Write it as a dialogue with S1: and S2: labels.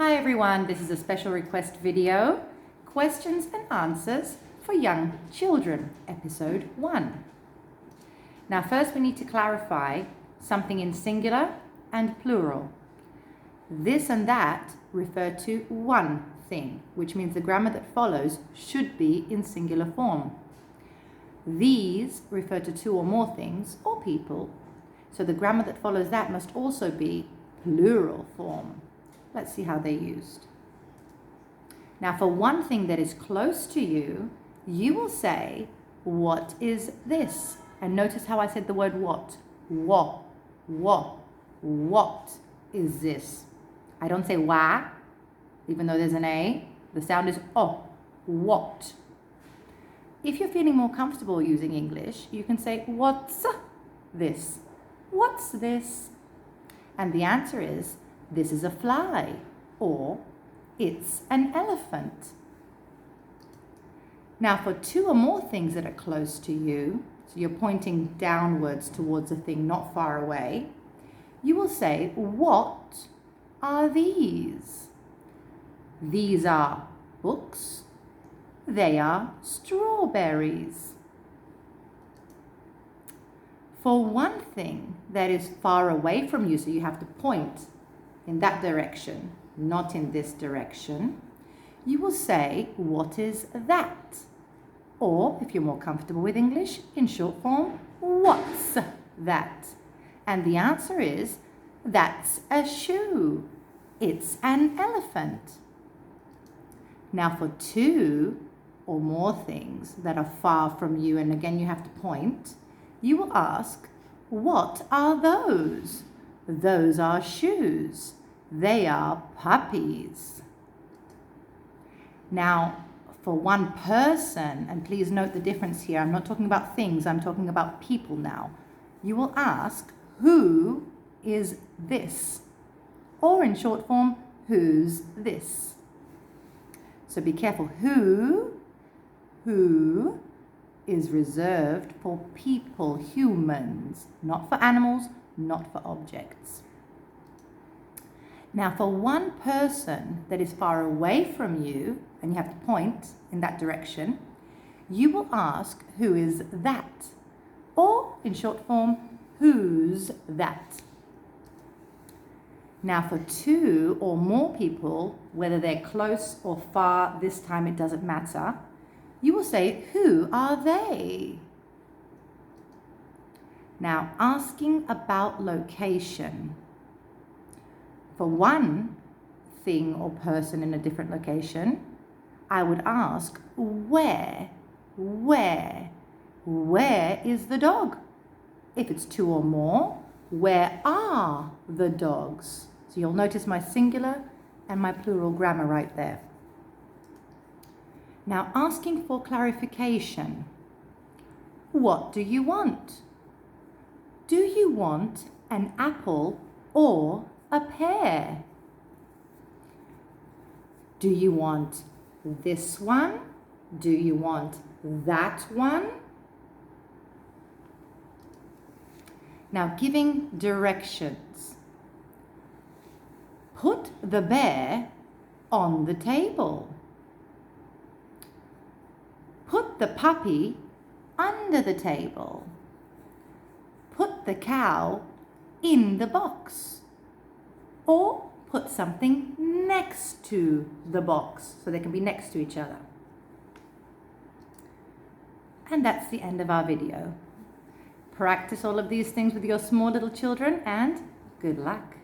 S1: Hi everyone, this is a special request video, questions and answers for young children, episode 1. Now first we need to clarify something in singular and plural. This and that refer to one thing, which means the grammar that follows should be in singular form. These refer to two or more things or people, so the grammar that follows that must also be plural form. Let's see how they're used. Now for one thing that is close to you, you will say, what is this? And notice how I said the word what. What is this? I don't say wa, even though there's an A. The sound is o. What? If you're feeling more comfortable using English, you can say, what's this? What's this? And the answer is, this is a fly, or it's an elephant. Now for two or more things that are close to you, so you're pointing downwards towards a thing not far away, you will say, what are these? These are books. They are strawberries. For one thing that is far away from you, so you have to point in that direction, not in this direction, you will say, what is that? Or, if you're more comfortable with English, in short form, what's that? And the answer is, that's a shoe. It's an elephant. Now for two or more things that are far from you, and again you have to point, you will ask, what are those? Those are shoes. They are puppies. Now, for one person, and please note the difference here, I'm not talking about things, I'm talking about people now. You will ask, who is this? Or in short form, who's this? So be careful. Who is reserved for people, humans, not for animals, not for objects. Now for one person that is far away from you, and you have to point in that direction, you will ask, who is that? Or in short form, who's that? Now for two or more people, whether they're close or far, this time it doesn't matter, you will say, who are they? Now asking about location. For one thing or person in a different location, I would ask, where is the dog? If it's two or more, where are the dogs? So you'll notice my singular and my plural grammar right there. Now asking for clarification. What do you want? Do you want an apple or a pear? Do you want this one? Do you want that one? Now giving directions. Put the bear on the table. Put the puppy under the table. Put the cow in the box. Or put something next to the box, so they can be next to each other. And that's the end of our video. Practice all of these things with your small little children, and good luck.